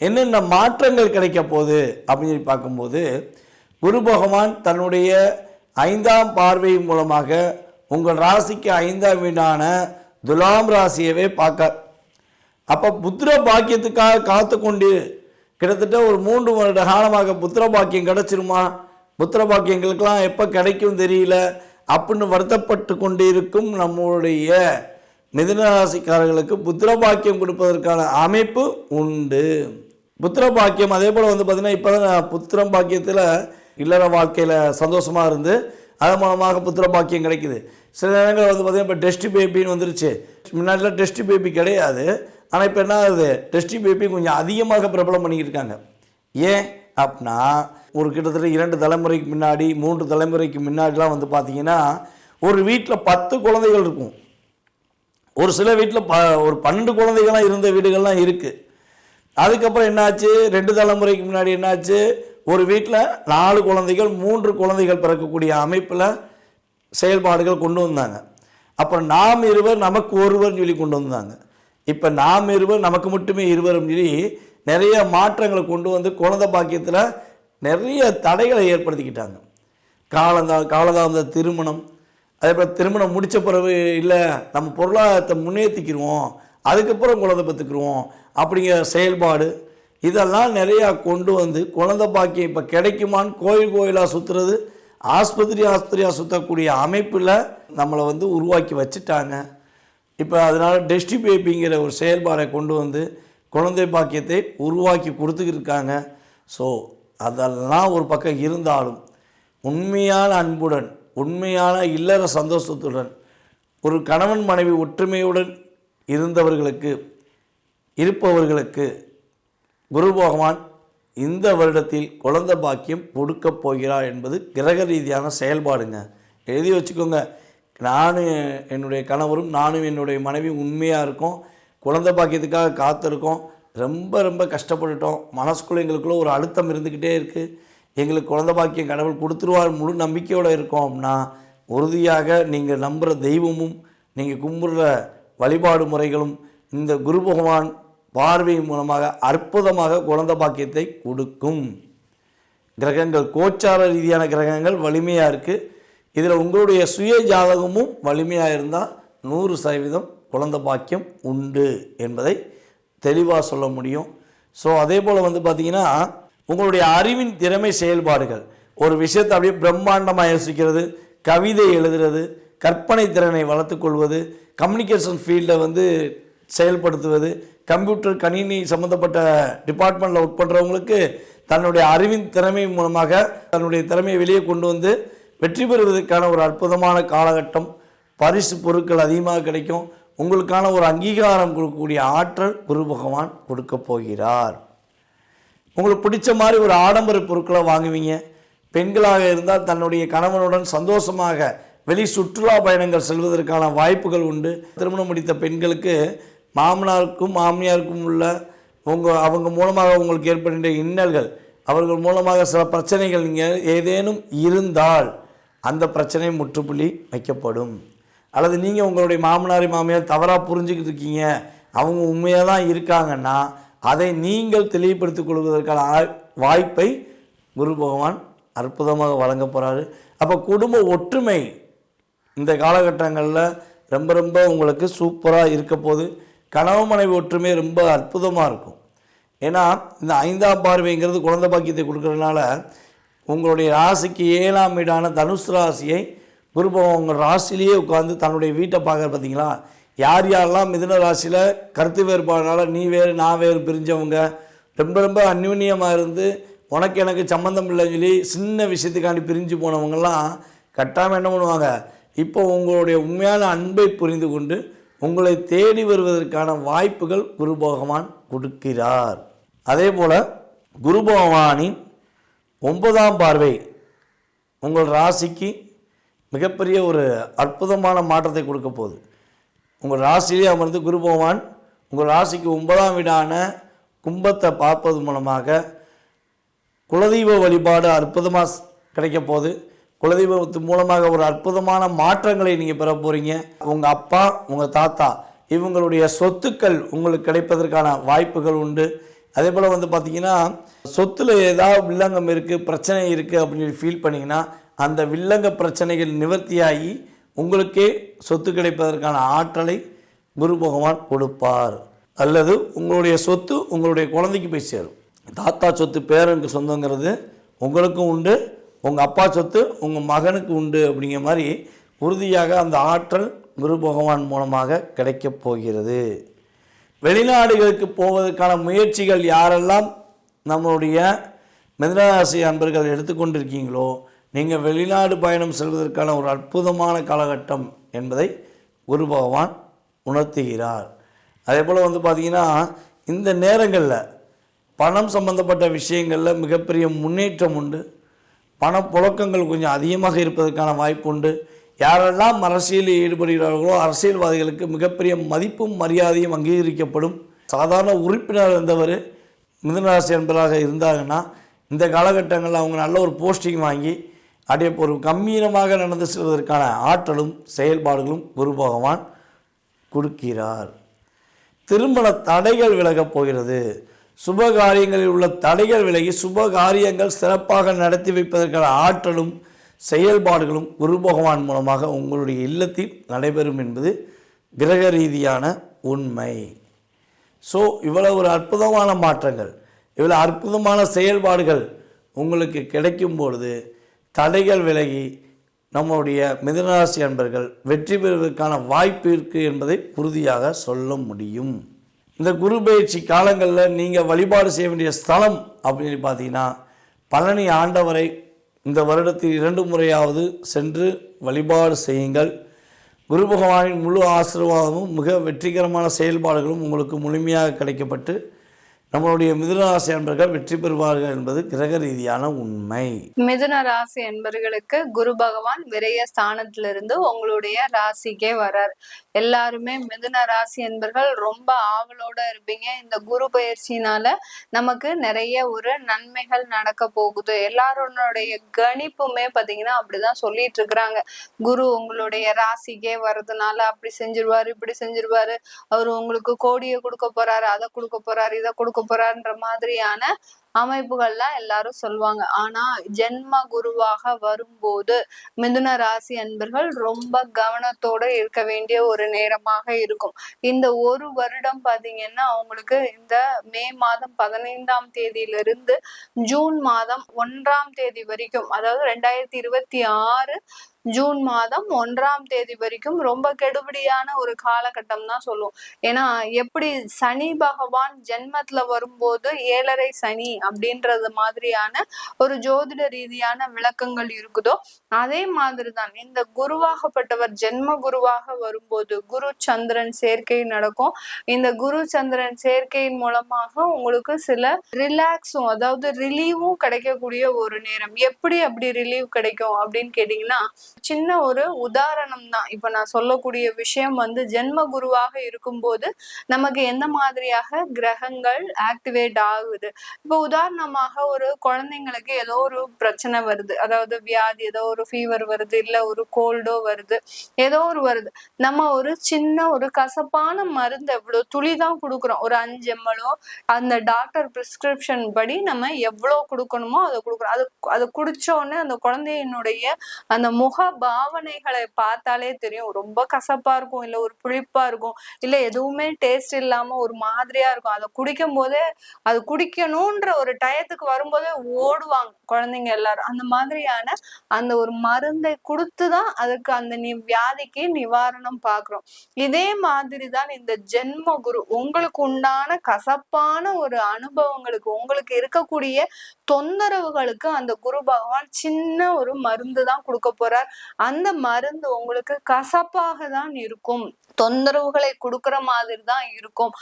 என்னென்ன மாற்றங்கள் கிடைக்க போகுது அப்படின்னு சொல்லி பார்க்கும்போது, குரு பகவான் தன்னுடைய 5ஆம் பார்வை மூலமாக உங்கள் ராசிக்கு 5ஆம் வீடான துலாம் ராசியவே பார்க்க. அப்போ புத்திர பாக்கியத்துக்காக காத்து கொண்டு கிட்டத்தட்ட ஒரு 3 வருட காலமாக புத்திர பாக்கியம் கிடச்சிருமா, புத்திர பாக்கியங்களுக்கெல்லாம் எப்போ கிடைக்கும் தெரியல அப்படின்னு வருத்தப்பட்டு கொண்டு இருக்கும் நம்முடைய மிதுன ராசிக்காரர்களுக்கு புத்திர பாக்கியம் கொடுப்பதற்கான அமைப்பு உண்டு. புத்திர பாக்கியம் அதே போல் வந்து பார்த்திங்கன்னா இப்போ தான் புத்திரம் பாக்கியத்தில் இல்லற வாழ்க்கையில் சந்தோஷமாக இருந்து அதன் மூலமாக புத்திர பாக்கியம் கிடைக்குது. சில நேரங்களில் வந்து பார்த்திங்கன்னா இப்போ டெஸ்ட் பேபின்னு வந்துருச்சு. முன்னாடிலாம் டெஸ்ட் பேபி கிடையாது, ஆனால் இப்போ என்ன ஆகுது, டெஸ்ட் பேபி கொஞ்சம் அதிகமாக பிரபலம் பண்ணிக்கிட்டு இருக்காங்க. ஏன் அப்படின்னா ஒரு கிட்டத்தட்ட 2 தலைமுறைக்கு முன்னாடி 3 தலைமுறைக்கு முன்னாடிலாம் வந்து பார்த்திங்கன்னா ஒரு வீட்டில் 10 குழந்தைகள் இருக்கும். ஒரு சில வீட்டில் ஒரு 12 குழந்தைகள்லாம் இருந்த வீடுகள்லாம் இருக்குது. அதுக்கப்புறம் என்னாச்சு, 2 தலைமுறைக்கு முன்னாடி என்னாச்சு, ஒரு வீட்டில் 4 குழந்தைகள் 3 குழந்தைகள் பிறக்கக்கூடிய அமைப்பில் செயல்பாடுகள் கொண்டு வந்தாங்க. அப்புறம் நாம் இருவர் நமக்கு ஒருவர்னு சொல்லி கொண்டு வந்தாங்க. இப்போ நாம் இருவர் நமக்கு மட்டுமே இருவரும் சொல்லி நிறைய மாற்றங்களை கொண்டு வந்து குழந்தை பாக்கியத்தில் நிறைய தடைகளை ஏற்படுத்திக்கிட்டாங்க. காலதாமத திருமணம், அதே போல் திருமணம் முடித்த பிறகு இல்லை நம்ம பொருளாதாரத்தை முன்னேற்றிக்கிடுவோம் அதுக்கப்புறம் குழந்தை பெற்றுக்குருவோம் அப்படிங்கிற செயல்பாடு இதெல்லாம் நிறையா கொண்டு வந்து குழந்தை பாக்கியம் இப்போ கிடைக்குமான்னு கோயிலாக சுற்றுறது, ஆஸ்பத்திரியாக சுற்றக்கூடிய அமைப்பில் நம்மளை வந்து உருவாக்கி வச்சுட்டாங்க. இப்போ அதனால் டெஸ்ட் பேபிங்கிற ஒரு செயல்பாடை கொண்டு வந்து குழந்தை பாக்கியத்தை உருவாக்கி கொடுத்துக்கிட்டு இருக்காங்க. ஸோ அதெல்லாம் ஒரு பக்கம் இருந்தாலும் உண்மையான அன்புடன் உண்மையான இல்லற சந்தோஷத்துடன் ஒரு கணவன் மனைவி ஒற்றுமையுடன் இருப்பவர்களுக்கு குரு பகவான் இந்த வருடத்தில் குழந்தை பாக்கியம் கொடுக்கப் போகிறார் என்பது கிரக ரீதியான செயல்பாடுங்க. எழுதி வச்சுக்கோங்க. நானும் என்னுடைய கணவரும் நானும் என்னுடைய மனைவி உண்மையாக இருக்கோம், குழந்தை பாக்கியத்துக்காக காத்திருக்கோம், ரொம்ப கஷ்டப்பட்டுட்டோம், மனசுக்குள்ளே எங்களுக்குள்ள ஒரு அழுத்தம் இருந்துக்கிட்டே இருக்குது, எங்களுக்கு குழந்தை பாக்கியம் கடவுள் கொடுத்துருவார் முழு நம்பிக்கையோடு இருக்கோம் அப்படின்னா உறுதியாக நீங்கள் நம்புகிற தெய்வமும் நீங்கள் கும்பிடுற வழிபாடு முறைகளும் இந்த குரு பகவான் பார்வை மூலமாக அற்புதமாக குழந்தை பாக்கியத்தை கொடுக்கும். கிரகங்கள் கோச்சார ரீதியான கிரகங்கள் வலிமையாக இருக்குது. இதில் உங்களுடைய சுய ஜாதகமும் வலிமையாக இருந்தால் 100% குழந்தை பாக்கியம் உண்டு என்பதை தெளிவாக சொல்ல முடியும். ஸோ அதே போல் வந்து பார்த்திங்கன்னா உங்களுடைய அறிவின் திறமை செயல்பாடுகள் ஒரு விஷயத்தை அப்படியே பிரம்மாண்டமாக யோசிக்கிறது, கவிதை எழுதுறது, கற்பனை திறனை வளர்த்துக்கொள்வது, கம்யூனிகேஷன் ஃபீல்டில் வந்து செயல்படுத்துவது, கம்ப்யூட்டர் கணினி சம்மந்தப்பட்ட டிபார்ட்மெண்ட்டில் ஒர்க் பண்ணுறவங்களுக்கு தன்னுடைய அறிவின் திறமை மூலமாக தன்னுடைய திறமையை வெளியே கொண்டு வந்து வெற்றி பெறுவதற்கான ஒரு அற்புதமான காலகட்டம். பரிசு பொருட்கள் அதிகமாக கிடைக்கும். உங்களுக்கான ஒரு அங்கீகாரம் கொடுக்கக்கூடிய ஆற்றல் குரு பகவான் கொடுக்க போகிறார். உங்களுக்கு பிடிச்ச மாதிரி ஒரு ஆடம்பர பொருட்களை வாங்குவீங்க. பெண்களாக இருந்தால் தன்னுடைய கணவனுடன் சந்தோஷமாக வெளி சுற்றுலா பயணங்கள் செல்வதற்கான வாய்ப்புகள் உண்டு. திருமணம் முடித்த பெண்களுக்கு மாமனாருக்கும் மாமியாருக்கும் உள்ள அவங்க மூலமாக உங்களுக்கு ஏற்படுகின்ற இன்னல்கள், அவர்கள் மூலமாக சில பிரச்சனைகள் நீங்கள் ஏதேனும் இருந்தால் அந்த பிரச்சனை முற்றுப்புள்ளி வைக்கப்படும். அல்லது நீங்கள் உங்களுடைய மாமியார் தவறாக புரிஞ்சுக்கிட்டு இருக்கீங்க, அவங்க உண்மையாக தான் இருக்காங்கன்னா அதை நீங்கள் தெளிவுபடுத்திக் கொள்வதற்கான வாய்ப்பை குரு பகவான் அற்புதமாக வழங்க போகிறாரு. அப்போ குடும்ப ஒற்றுமை இந்த காலகட்டங்களில் ரொம்ப உங்களுக்கு சூப்பராக இருக்க போது. கணவன் மனைவி ஒற்றுமை ரொம்ப அற்புதமாக இருக்கும். ஏன்னா இந்த 5ஆம் பார்வைங்கிறது குழந்தை பாக்கியத்தை கொடுக்கறதுனால உங்களுடைய ராசிக்கு 7ஆம் வீடான தனுசு ராசியை குரு பகவான் உங்கள் ராசிலேயே உட்காந்து தன்னுடைய வீட்டை பார்க்குற பார்த்தீங்களா. யாரெல்லாம் மிதுன ராசியில் கருத்து வேறுபாடுனால நீ வேறு நான் வேறு பிரிஞ்சவங்க ரொம்ப அந்யூன்யமாக இருந்து உனக்கு எனக்கு சம்மந்தம் இல்லைன்னு சொல்லி சின்ன விஷயத்துக்காண்டி பிரிஞ்சு போனவங்கெல்லாம் கட்டாமல் என்ன பண்ணுவாங்க, இப்போ உங்களுடைய உண்மையான அன்பை புரிந்து கொண்டு உங்களை தேடி வருவதற்கான வாய்ப்புகள் குரு பகவான் கொடுக்கிறார். அதே போல் குரு பகவானின் 9ஆம் பார்வை உங்கள் ராசிக்கு மிகப்பெரிய ஒரு அற்புதமான மாற்றத்தை கொடுக்க போகுது. உங்கள் ராசியிலே அமர்ந்து குரு பகவான் உங்கள் ராசிக்கு 9ஆம் வீடான கும்பத்தை பார்ப்பது மூலமாக குலதெய்வ வழிபாடு அற்புதமாக கிடைக்க போகுது. குலதெய்வத்து மூலமாக ஒரு அற்புதமான மாற்றங்களை நீங்கள் பெற போகிறீங்க. உங்கள் அப்பா உங்கள் தாத்தா இவங்களுடைய சொத்துக்கள் உங்களுக்கு கிடைப்பதற்கான வாய்ப்புகள் உண்டு. அதே போல் வந்து பார்த்திங்கன்னா சொத்தில் ஏதாவது வில்லங்கம் இருக்குது பிரச்சனை இருக்குது அப்படின்னு ஃபீல் பண்ணிங்கன்னா அந்த வில்லங்க பிரச்சனைகள் நிவர்த்தியாகி உங்களுக்கே சொத்து கிடைப்பதற்கான ஆற்றலை குரு பகவான் கொடுப்பார். அல்லது உங்களுடைய சொத்து உங்களுடைய குழந்தைக்கு போய் சேரும். தாத்தா சொத்து பேரனுக்கு சொந்தங்கிறது உங்களுக்கும் உண்டு, உங்கள் அப்பா சொத்து உங்கள் மகனுக்கு உண்டு. அப்படிங்கிற மாதிரி உறுதியாக அந்த ஆற்றல் குரு பகவான் மூலமாக கிடைக்கப் போகிறது. வெளிநாடுகளுக்கு போவதற்கான முயற்சிகள் யாரெல்லாம் நம்மளுடைய மிதுனராசி அன்பர்கள் எடுத்துக்கொண்டிருக்கீங்களோ, நீங்கள் வெளிநாடு பயணம் செல்வதற்கான ஒரு அற்புதமான காலகட்டம் என்பதை குரு பகவான் உணர்த்துகிறார். அதே போல் பார்த்திங்கன்னா இந்த நேரங்களில் பணம் சம்பந்தப்பட்ட விஷயங்களில் மிகப்பெரிய முன்னேற்றம் உண்டு. பணப்புழக்கங்கள் கொஞ்சம் அதிகமாக இருப்பதற்கான வாய்ப்பு உண்டு. யாரெல்லாம் அரசியலில் ஈடுபடுகிறார்களோ அரசியல்வாதிகளுக்கு மிகப்பெரிய மதிப்பும் மரியாதையும் அங்கீகரிக்கப்படும். சாதாரண உறுப்பினர் இருந்தவர் மிதுனராசி என்பதாக இருந்தாங்கன்னா இந்த காலகட்டங்களில் அவங்க நல்ல ஒரு போஸ்டிங் வாங்கி அதே ஒரு கம்பீரமாக நடந்து செல்வதற்கான ஆற்றலும் செயல்பாடுகளும் குரு பகவான் கொடுக்கிறார். திருமண தடைகள் விலகப் போகிறது. சுப காரியங்களில் உள்ள தடைகள் விலகி சுப காரியங்கள் சிறப்பாக நடத்தி வைப்பதற்கான ஆற்றலும் செயல்பாடுகளும் குரு பகவான் மூலமாக உங்களுடைய இல்லத்தில் நடைபெறும் என்பது கிரக ரீதியான உண்மை. ஸோ இவ்வளவு ஒரு அற்புதமான மாற்றங்கள், இவ்வளோ அற்புதமான செயல்பாடுகள் உங்களுக்கு கிடைக்கும் பொழுது தடைகள் விலகி நம்முடைய மிதுனராசி அன்பர்கள் வெற்றி பெறுவதற்கான வாய்ப்பு இருக்குது என்பதை உறுதியாக சொல்ல முடியும். இந்த குரு பயிற்சி காலங்களில் நீங்கள் வழிபாடு செய்ய வேண்டிய ஸ்தலம் அப்படின்னு பார்த்தீங்கன்னா பழனி ஆண்டவரை இந்த வருடத்தில் 2 முறையாவது சென்று வழிபாடு செய்யுங்கள். குரு பகவானின் முழு ஆசீர்வாதமும் மிக வெற்றிகரமான செயல்பாடுகளும் உங்களுக்கு முழுமையாக கிடைக்கப்பட்டு நம்மளுடைய மிதுன ராசி அன்பர்கள் வெற்றி பெறுவார்கள் என்பது கிரக ரீதியான உண்மை. மிதுன ராசி என்பர்களுக்கு குரு பகவான் விரய ஸ்தானத்திலிருந்து உங்களுடைய ராசிக்கே வர்றார். எல்லாருமே மிதுன ராசி என்பர்கள் ரொம்ப ஆவலோட இருப்பீங்க. இந்த குரு பயிற்சினால நமக்கு நிறைய ஒரு நன்மைகள் நடக்க போகுது. எல்லாருடைய கணிப்புமே பாத்தீங்கன்னா அப்படிதான் சொல்லிட்டு இருக்கிறாங்க. குரு உங்களுடைய ராசிக்கே வர்றதுனால அப்படி செஞ்சிருவாரு, இப்படி செஞ்சிருவாரு, அவரு உங்களுக்கு கோடியை கொடுக்க போறாரு, அதை கொடுக்க போறாரு, இதை கொடுக்க போறாருன்ற மாதிரியான அமைப்புகள்லாம் எல்லாரும் சொல்லுவாங்க. ஆனா ஜென்ம குருவாக வரும்போது மிதுன ராசி அன்பர்கள் ரொம்ப கவனத்தோட இருக்க வேண்டிய ஒரு நேரமாக இருக்கும். இந்த ஒரு வருடம் பாத்தீங்கன்னா அவங்களுக்கு இந்த மே மாதம் 15ஆம் தேதியிலிருந்து ஜூன் மாதம் 1ஆம் தேதி வரைக்கும், அதாவது 2026 ஜூன் மாதம் 1ஆம் தேதி வரைக்கும் ரொம்ப கெடுபிடியான ஒரு காலகட்டம் தான் சொல்லுவோம். ஏன்னா எப்படி சனி பகவான் ஜென்மத்துல வரும்போது 7.5 சனி அப்படின்றது மாதிரியான ஒரு ஜோதிட ரீதியான விளக்கங்கள் இருக்குதோ அதே மாதிரிதான் இந்த குருவாகப்பட்டவர் ஜென்ம குருவாக வரும்போது குரு சந்திரன் சேர்க்கை நடக்கும். இந்த குரு சந்திரன் சேர்க்கையின் மூலமாக உங்களுக்கு சில ரிலாக்ஸும், அதாவது ரிலீவும் கிடைக்கக்கூடிய ஒரு நேரம். எப்படி அப்படி ரிலீவ் கிடைக்கும் அப்படின்னு கேட்டீங்கன்னா, சின்ன ஒரு உதாரணம் தான். இப்ப நான் சொல்லக்கூடிய விஷயம் ஜென்ம குருவாக இருக்கும்போது நமக்கு எந்த மாதிரியாக கிரகங்கள் ஆக்டிவேட் ஆகுது. இப்ப உதாரணமாக ஒரு குழந்தைங்களுக்கு ஏதோ ஒரு பிரச்சனை வருது, அதாவது வியாதி, ஏதோ ஒரு ஃபீவர் வருது, இல்ல ஒரு கோல்டோ வருது, ஏதோ ஒரு வருது. நம்ம ஒரு சின்ன ஒரு கசப்பான மருந்து எவ்வளவு துளிதான் கொடுக்குறோம், ஒரு 5 ml அந்த டாக்டர் பிரிஸ்கிரிப்ஷன் படி நம்ம எவ்வளவு கொடுக்கணுமோ அதை கொடுக்குறோம். அது குடிச்ச உடனே அந்த குழந்தையினுடைய அந்த முக பாவனைகளை பார்த்தாலே தெரியும். ரொம்ப கசப்பா இருக்கும், இல்ல ஒரு புளிப்பா இருக்கும், இல்ல எதுவுமே டேஸ்ட் இல்லாம ஒரு மாதிரியா இருக்கும். அதை குடிக்கும் போதே, அது குடிக்கணும்ன்ற ஒரு டயத்துக்கு வரும்போதே ஓடுவாங்க குழந்தைங்க எல்லாரும். அந்த மாதிரியான அந்த ஒரு மருந்தை கொடுத்துதான் அதுக்கு அந்த வியாதிக்கு நிவாரணம் பாக்குறோம். இதே மாதிரிதான் இந்த ஜென்ம குரு உங்களுக்கு உண்டான கசப்பான ஒரு அனுபவங்களுக்கு, உங்களுக்கு இருக்கக்கூடிய தொந்தரவுகளுக்கு அந்த குரு பகவான் சின்ன ஒரு மருந்து தான் கொடுக்க போறார். அந்த மருந்து உங்களுக்கு கசப்பாக தான் இருக்கும், தொந்தரவுகளை கொடுக்கிற மாதிரி தான் இருக்கும்.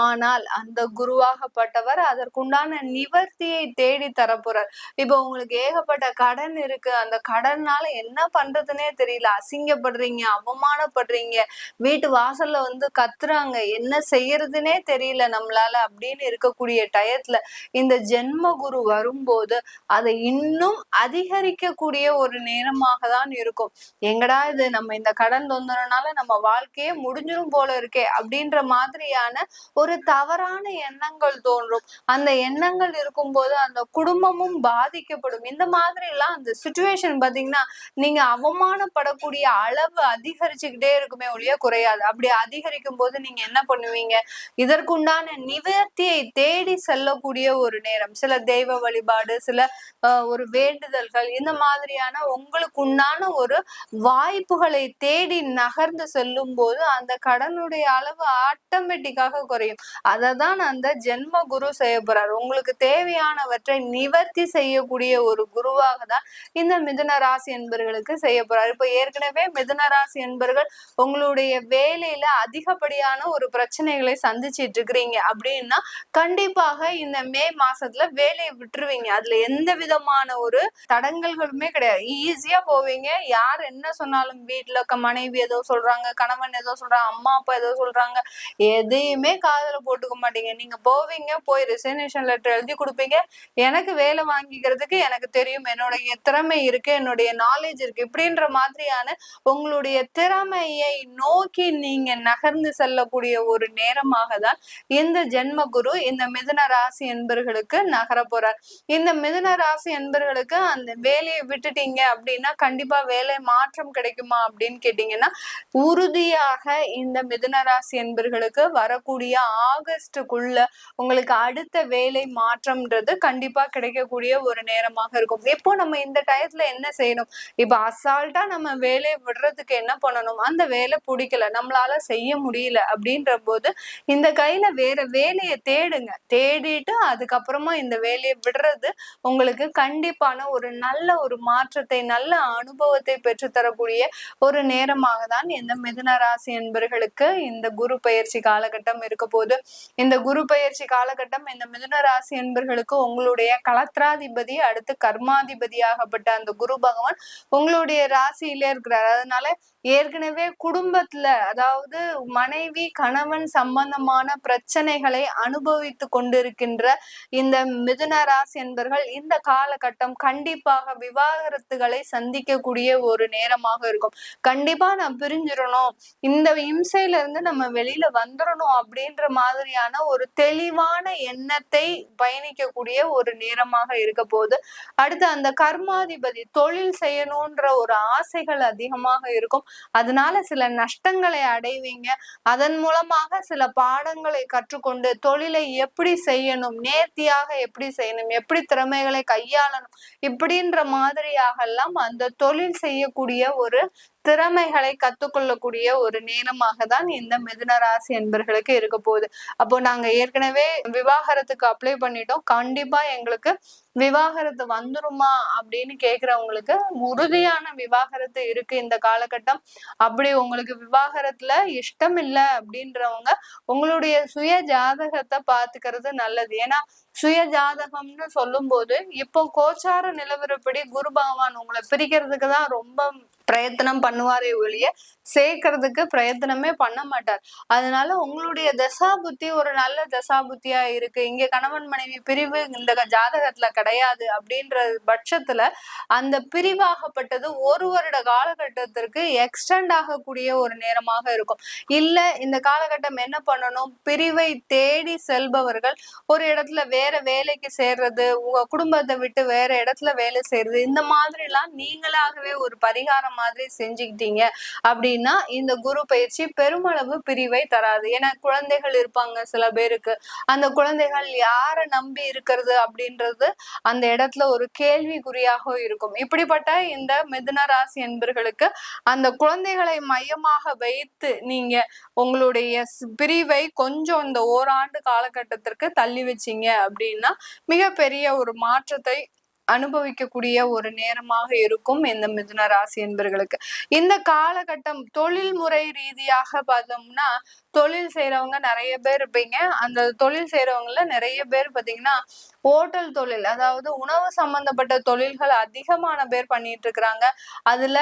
ஆனால் அந்த குருவாகப்பட்டவர் அதற்குண்டான நிவர்த்தியை தேடி தரப்போறார். இப்ப உங்களுக்கு ஏகப்பட்ட கடன் இருக்கு, அந்த கடனால என்ன பண்றதுன்னே தெரியல, அசிங்கப்படுறீங்க, அவமானப்படுறீங்க, வீட்டு வாசல்ல கத்துறாங்க, என்ன செய்யறதுன்னே தெரியல நம்மளால அப்படின்னு இருக்கக்கூடிய டயத்துல இந்த ஜென்ம குரு வரும்போது அதை இன்னும் அதிகரிக்கக்கூடிய ஒரு நேரமாக தான் இருக்கும். எங்கடா இது, நம்ம இந்த கடன் தொந்தரனால நம்ம வாழ்க்கையே முடிஞ்சிரும் போல இருக்கே அப்படின்ற மாதிரியான ஒரு தவறான எண்ணங்கள் தோன்றும். அந்த எண்ணங்கள் இருக்கும்போது அந்த குடும்பமும் பாதிக்கப்படும். இந்த மாதிரி எல்லாம் அந்த சுச்சுவேஷன் பாத்தீங்கன்னா நீங்க அவமானப்படக்கூடிய அளவு அதிகரிச்சுக்கிட்டே இருக்குமே ஒழிய குறையாது. அப்படி அதிகரிக்கும் போது நீங்க என்ன பண்ணுவீங்க? இதற்குண்டான நிவர்த்தியை தேடி செல்லக்கூடிய ஒரு நேரம். சில தெய்வ வழிபாடு, சில ஒரு வேண்டுதல்கள், இந்த மாதிரியான உங்களுக்கு உண்டான ஒரு வாய்ப்புகளை தேடி நகர்ந்து செல்லும் போது அந்த கடனுடைய அளவு ஆட்டோமேட்டிக்காக குறையும். அததான் அந்த ஜென்ம குரு செய்ய போறாரு. உங்களுக்கு தேவையானவற்றை நிவர்த்தி செய்யக்கூடிய ஒரு குருவாக தான் இந்த மிதுன ராசி என்பர்களுக்கு செய்ய போறாரு. இப்ப ஏற்கனவே மிதுன ராசி என்பர்கள் உங்களுடைய வேலையில அதிகப்படியான ஒரு பிரச்சனைகளை சந்திச்சிட்டு இருக்கிறீங்க அப்படின்னா கண்டிப்பாக இந்த மே மாசத்துல வேலையை விட்டுருவீங்க. அதுல எந்த விதமான ஒரு தடங்கல்களுமே கிடையாது. ஈஸியா போவீங்க. யார் என்ன சொன்னாலும், வீட்டுல மனைவி ஏதோ சொல்றாங்க, கணவன் ஏதோ சொல்றாங்க, அம்மா அப்பா ஏதோ சொல்றாங்க, எதையுமே காதுல போட்டுக்க மாட்டீங்க. நீங்க போவீங்க, போய் ரிசைனேஷன் லெட்டர் எழுதி கொடுப்பீங்க. எனக்கு வேலை வாங்கிக்கிறதுக்கு எனக்கு தெரியும், என்னுடைய திறமை இருக்கு, என்னுடைய நாலேஜ் இருக்கு, இப்படின்ற மாதிரியான உங்களுடைய திறமையை நோக்கி நீங்க நகர்ந்து செல்லக்கூடிய ஒரு நேரமாக தான் இந்த ஜென்ம குரு இந்த மிதுன ராசி என்பர்களுக்கு நகர போறார். இந்த மிதுன ராசி என்பர்களுக்கு அந்த வேலையை விட்டுட்டீங்க அப்படின்னா கண்டிப்பா வேலை மாற்றம் கிடைக்குமா அப்படின்னு கேட்டீங்கன்னா உறுதியாக இந்த மிதுன ராசி என்பர்களுக்கு வரக்கூடிய ஆகஸ்டுக்குள்ள உங்களுக்கு அடுத்த வேலை மாற்றம்ன்றது கண்டிப்பா கிடைக்கக்கூடிய ஒரு நேரமாக இருக்கும். எப்போ நம்ம இந்த டயத்துல என்ன செய்யணும்? இப்ப அசால்ட்டா நம்ம வேலையை விடுறதுக்கு என்ன பண்ணணும்? அந்த வேலை பிடிக்கல, நம்மளால செய்ய முடியல அப்படின்ற போது இந்த கையில வேற வேலையை தேடுங்க. தேடிட்டு அதுக்கப்புறமா இந்த வேலையை விடுறது உங்களுக்கு கண்டிப்பான ஒரு நல்ல ஒரு மாற்றத்தை, நல்ல அனுபவத்தை பெற்று தரக்கூடிய ஒரு நேரமாக தான் இந்த மிதுன ராசி என்பர்களுக்கு இந்த குரு பயிற்சி காலகட்டம் இருக்க போது. இந்த குரு பயிற்சி காலகட்டம் இந்த மிதுன ராசி என்பர்களுக்கு உங்களுடைய கலத்திராதிபதி அடுத்து கர்மாதிபதியாகப்பட்ட அந்த குரு பகவான் உங்களுடைய ராசியிலே இருக்கிறார். அதனால ஏற்கனவே குடும்பத்துல, அதாவது மனைவி கணவன் சம்பந்தமான பிரச்சனைகளை அனுபவித்து கொண்டிருக்கின்ற இந்த மிதுன ராசி என்பர்கள் இந்த காலகட்டம் கண்டிப்பாக விவாகரத்துகளை சந்திக்கக்கூடிய ஒரு நேரமாக இருக்கும். கண்டிப்பா நான் பிரிஞ்சிடணும், இந்த இம்சையில இருந்து நம்ம வெளியில வந்துடணும் அப்படின்ற மாதிரியான ஒரு தெளிவான எண்ணத்தை பயணிக்கக்கூடிய ஒரு நேரமாக இருக்க போது. அடுத்து அந்த கர்மாதிபதி தொழில் செய்யணும்ன்ற ஒரு ஆசைகள் அதிகமாக இருக்கும். அதனால சில நஷ்டங்களை அடைவீங்க. அதன் மூலமாக சில பாடங்களை கற்றுக்கொண்டு தொழிலை எப்படி செய்யணும், நேர்த்தியாக எப்படி செய்யணும், எப்படி திறமைகளை கையாளணும், இப்படின்ற மாதிரியாக எல்லாம் அந்த தொழில் செய்யக்கூடிய ஒரு திறமைகளை கத்துக்கொள்ளக்கூடிய ஒரு நேரமாக தான் இந்த மிதுன ராசி என்பர்களுக்கு இருக்க போகுது. அப்போ நாங்க ஏற்கனவே விவாகரத்துக்கு அப்ளை பண்ணிட்டோம், கண்டிப்பா எங்களுக்கு விவாகரத்து வந்துருமா அப்படின்னு கேக்குறவங்களுக்கு உறுதியான விவாகரத்து இருக்கு இந்த காலகட்டம். அப்படி உங்களுக்கு விவாகரத்துல இஷ்டம் இல்லை அப்படின்றவங்க உங்களுடைய சுய ஜாதகத்தை பாத்துக்கிறது நல்லது. ஏன்னா சுய ஜாதகம்னு சொல்லும் போது இப்போ கோச்சார நிலவரப்படி குரு பகவான் உங்களை பிரிக்கிறதுக்கு தான் ரொம்ப பிரயத்தனம் பண்ணுவாரே ஒழிய சேர்க்கறதுக்கு பிரயத்தனமே பண்ண மாட்டார். அதனால உங்களுடைய தசா புத்தி ஒரு நல்ல தசா புத்தியா இருக்கு, இங்க கணவன் மனைவி பிரிவு இந்த ஜாதகத்துல கிடையாது அப்படின்ற பட்சத்துல அந்த பிரிவாகப்பட்டது ஒரு வருட காலகட்டத்திற்கு எக்ஸ்டெண்ட் ஆகக்கூடிய ஒரு நேரமாக இருக்கும். இல்ல இந்த காலகட்டம் என்ன பண்ணணும், பிரிவை தேடி செல்பவர்கள் ஒரு இடத்துல வேற வேலைக்கு சேர்றது, உங்க குடும்பத்தை விட்டு வேற இடத்துல வேலை செய்யறது, இந்த மாதிரி எல்லாம் நீங்களாகவே ஒரு பரிகாரம் மாதிரி செஞ்சுக்கிட்டீங்க அப்படின்னா இந்த குரு பயிற்சி பெருமளவு பிரிவை தராது. ஏன்னா குழந்தைகள் இருப்பாங்க சில பேருக்கு, அந்த குழந்தைகள் யாரை நம்பி இருக்கிறது அப்படின்றது அந்த இடத்துல ஒரு கேள்விக்குறியாக இருக்கும். இப்படிப்பட்ட இந்த மிதுன ராசி என்பர்களுக்கு அந்த குழந்தைகளை மையமாக வைத்து நீங்க உங்களுடைய பிரிவை கொஞ்சம் இந்த ஓராண்டு காலகட்டத்திற்கு தள்ளி வச்சீங்க அப்படின்னா மிகப்பெரிய ஒரு மாற்றத்தை அனுபவிக்கக்கூடிய ஒரு நேரமாக இருக்கும் இந்த மிதுன ராசி என்பர்களுக்கு. இந்த காலகட்டம் தொழில் முறை ரீதியாக பார்த்தோம்னா தொழில் செய்யறவங்க நிறைய பேர் இருப்பீங்க. அந்த தொழில் செய்யறவங்கல நிறைய பேர் பாத்தீங்கன்னா ஹோட்டல் தொழில், அதாவது உணவு சம்பந்தப்பட்ட தொழில்கள் அதிகமான பேர் பண்ணிட்டு இருக்கிறாங்க. அதுல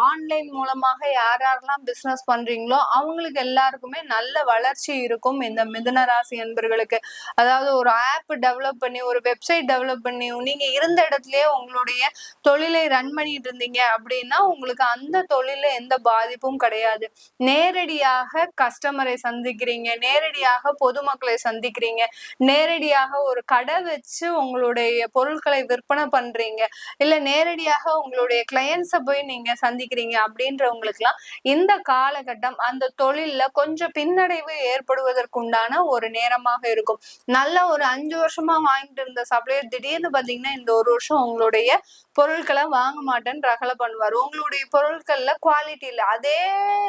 ஆன்லைன் மூலமாக யார் யாரெல்லாம் பிசினஸ் பண்றீங்களோ அவங்களுக்கு எல்லாருக்குமே நல்ல வளர்ச்சி இருக்கும் இந்த மிதுன ராசி அன்பர்களுக்கு. அதாவது ஒரு ஆப் டெவலப் பண்ணி, ஒரு வெப்சைட் டெவலப் பண்ணி, நீங்க இருந்த இடத்துலயே உங்களுடைய தொழிலை ரன் பண்ணிட்டு இருந்தீங்க அப்படின்னா உங்களுக்கு அந்த தொழில எந்த பாதிப்பும் கிடையாது. நேரடியாக கஸ்டமரை சந்திக்கிறீங்க, நேரடியாக பொதுமக்களை சந்திக்கிறீங்க, நேரடியாக ஒரு கடை வச்சு உங்களுடைய பொருட்களை விற்பனை பண்றீங்க, இல்ல நேரடியாக உங்களுடைய கிளையன்ஸை போய் நீங்க சந்திக்கிறீங்க அப்படின்றவங்களுக்கு எல்லாம் இந்த காலகட்டம் அந்த தொழில்ல கொஞ்சம் பின்னடைவு ஏற்படுவதற்குண்டான ஒரு நேரமாக இருக்கும். நல்ல ஒரு 5 வருஷமா வாங்கிட்டு இருந்த சப்ளையர் திடீர்னு பாத்தீங்கன்னா இந்த ஒரு வருஷம் உங்களுடைய பொருட்களை வாங்க மாட்டேன்னு ரகலை பண்ணுவார். உங்களுடைய பொருட்கள்ல குவாலிட்டி இல்லை, அதே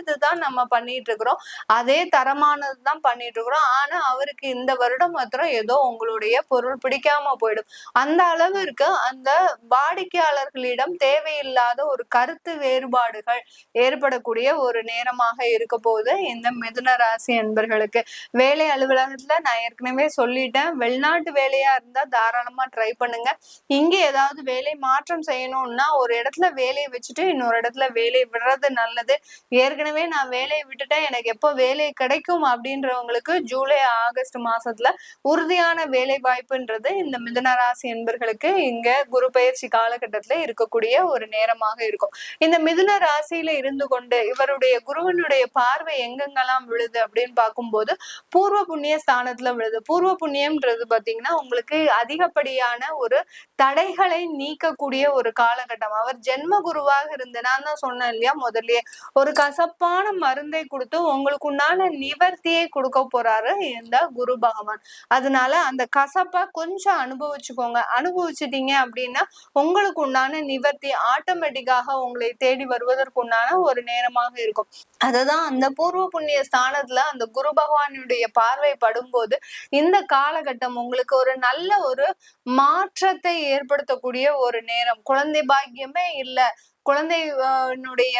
இதுதான் நம்ம பண்ணிட்டு இருக்கிறோம், அதே தரமானது தான் பண்ணிட்டு இருக்கிறோம். ஆனா அவருக்கு இந்த வருடம் மாத்திரம் ஏதோ உங்களுடைய பொருள் பிடிக்காம போயிடும். அந்த அளவிற்கு அந்த வாடிக்கையாளர்களிடம் தேவையில்லாத ஒரு கருத்து வேறுபாடுகள் ஏற்படக்கூடிய ஒரு நேரமாக இருக்க போது இந்த மிதுன ராசி என்பர்களுக்கு. வேலை அலுவலகத்துல நான் ஏற்கனவே சொல்லிட்டேன், வெளிநாட்டு வேலையா இருந்தா தாராளமா ட்ரை பண்ணுங்க. இங்க ஏதாவது வேலை மாற்றம் செய்யணும்னா ஒரு இடத்துல வேலையை வச்சுட்டு இன்னொரு இடத்துல வேலையை விடுறது நல்லது. ஏற்கனவே நான் வேலையை விட்டுட்டேன், எனக்கு எப்போ வேலை கிடைக்கும் அப்படின்றவங்களுக்கு ஜூலை ஆகஸ்ட் மாசத்துல உறுதியான வேலை வாய்ப்புன்றது இந்த மிதுன ராசி என்பர்களுக்கு இங்க குரு பயிற்சி காலகட்டத்துல இருக்கக்கூடிய ஒரு நேரமாக இருக்கும். இந்த மிதுன ராசியில இருந்து கொண்டு இவருடைய குருவனுடைய பார்வை எங்கெங்கெல்லாம் விழுது அப்படின்னு பார்க்கும்போது பூர்வ புண்ணிய ஸ்தானத்துல விழுது. பூர்வ புண்ணியம்ன்றது பாத்தீங்கன்னா உங்களுக்கு அதிகப்படியான ஒரு தடைகளை நீக்கக்கூடிய ஒரு காலகட்டம். அவர் ஜென்ம குருவாக இருந்து, நான் தான் சொன்னேன் இல்லையா முதல்லயே, ஒரு கசப்பான மருந்தை கொடுத்து உங்களுக்கு உண்டான நிவர்த்தியை கொடுக்க போறாரு இந்த குரு பகவான். அதனால அந்த கசப்பை கொஞ்சம் அனுபவிச்சுக்கோங்க. அனுபவிச்சுட்டீங்க அப்படின்னா உங்களுக்கு உண்டான நிவர்த்தி ஆட்டோமேட்டிக்காக உங்களை தேடி வருவதற்குண்டான ஒரு நேரமாக இருக்கும். அதுதான் அந்த பூர்வ புண்ணிய ஸ்தானத்துல அந்த குரு பகவானுடைய பார்வை படும்போது இந்த காலகட்டம் உங்களுக்கு ஒரு நல்ல ஒரு மாற்றத்தை ஏற்படுத்தக்கூடிய ஒரு நேரம். குழந்தை பாக்கியமே இல்ல, குழந்தைனுடைய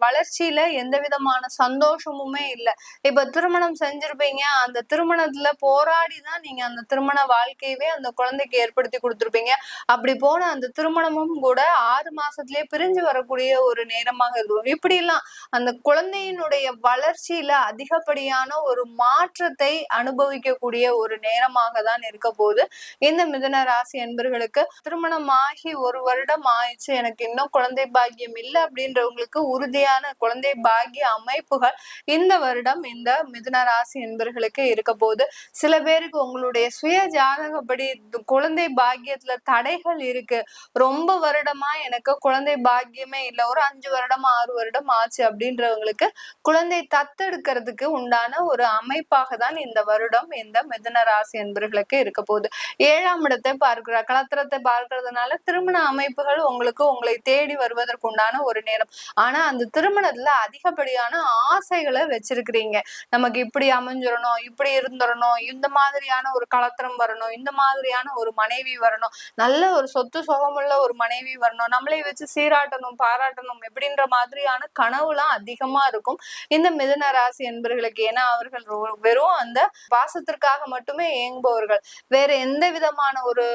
வளர்ச்சியில எந்த விதமான சந்தோஷமுமே இல்லை. இப்ப திருமணம் செஞ்சிருப்பீங்க, அந்த திருமணத்துல போராடிதான் நீங்க அந்த திருமண வாழ்க்கையவே அந்த குழந்தைக்கு ஏற்படுத்தி கொடுத்துருப்பீங்க. அப்படி போன அந்த திருமணமும் கூட 6 மாசத்திலேயே பிரிஞ்சு வரக்கூடிய ஒரு நேரமாக இருக்கும். இப்படி எல்லாம் அந்த குழந்தையினுடைய வளர்ச்சியில அதிகப்படியான ஒரு மாற்றத்தை அனுபவிக்கக்கூடிய ஒரு நேரமாக தான் இருக்க போது இந்த மிதுன ராசி என்பர்களுக்கு. திருமணம் ஆகி 1 வருடம் ஆயிடுச்சு, எனக்கு இன்னும் குழந்தை பாக்கியம் இல்லை அப்படின்றவங்களுக்கு உறுதியான குழந்தை பாக்கிய அமைப்புகள் இந்த வருடம் இந்த மிதுன ராசி என்பர்களுக்கு இருக்க போது. சில பேருக்கு உங்களுடைய சுய ஜாதகப்படி குழந்தை பாக்கியத்துல தடைகள் இருக்கு, ரொம்ப வருடமா எனக்கு குழந்தை பாக்கியமே இல்லை, ஒரு 5 வருடம் 6 வருடம் ஆச்சு அப்படின்றவங்களுக்கு குழந்தை தத்தெடுக்கிறதுக்கு உண்டான ஒரு அமைப்பாக தான் இந்த வருடம் இந்த மிதுன ராசி என்பர்களுக்கு இருக்க போகுது. 7ஆம் இடத்தை பார்க்கிறார், களத்திரத்தை பார்க்கறதுனால திருமண அமைப்புகள் உங்களுக்கு உங்களை தேடி வருவதற்கு உண்டான ஒரு நேரம். ஆனா அந்த திருமணத்துல அதிகப்படியான ஆசைகளை வச்சிருக்கிறீங்க. நமக்கு இப்படி அமைஞ்சிடணும், இப்படி இருந்துடணும், இந்த மாதிரியான ஒரு களத்திரம் வரணும், இந்த மாதிரியான ஒரு மனைவி வரணும், நல்ல ஒரு சொத்து சுகமுள்ள ஒரு மனைவி வரணும், நம்மளை வச்சு சீராட்டணும் பாராட்டணும் எப்படின்ற மாதிரியான கனவுலாம் அதிகமா இருக்கும் இந்த மிதுன ராசி என்பர்களுக்கு. ஏன்னா அவர்கள் வெறும் அந்த பாசத்திற்காக மட்டுமே ஏங்குபவர்கள், வேற எந்த விதமான ஒரு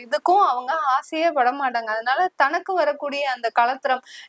இதுக்கும் அவங்க ஆசையே பட மாட்டாங்க. அதனால தனக்கு வரக்கூடிய அந்த களத்திரம்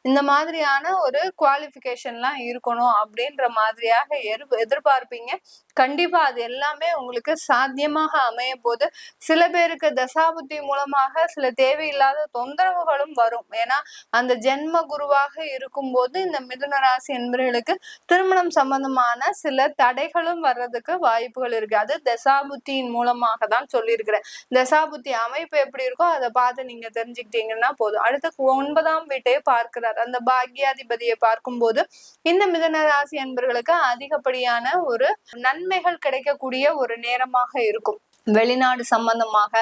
இந்த மாதிரியான ஒரு குவாலிஃபிகேஷன்லாம் இருக்கணும் அப்படின்ற மாதிரியாக எதிர்பார்ப்பீங்க. கண்டிப்பா அது எல்லாமே உங்களுக்கு சாத்தியமாக அமைய போது. சில பேருக்கு தசாபுத்தி மூலமாக சில தேவையில்லாத தொந்தரவுகளும் வரும். ஏன்னா அந்த ஜென்ம குருவாக இருக்கும் போது இந்த மிதுன ராசி என்பவர்களுக்கு திருமணம் சம்பந்தமான சில தடைகளும் வர்றதுக்கு வாய்ப்புகள் இருக்கு. அது தசாபுத்தியின் மூலமாக தான் சொல்லியிருக்கிறேன். தசாபுத்தி அமைப்பு எப்படி இருக்கோ அதை பார்த்து நீங்க தெரிஞ்சுக்கிட்டீங்கன்னா போதும். அடுத்து 9ஆம் வீட்டையே பார்க்கிறார், அந்த பாக்யாதிபதியை பார்க்கும்போது இந்த மிதுன ராசி என்பவர்களுக்கு அதிகப்படியான ஒரு நன்மைகள் கிடைக்கக்கூடிய ஒரு நேரமாக இருக்கும். வெளிநாடு சம்பந்தமாக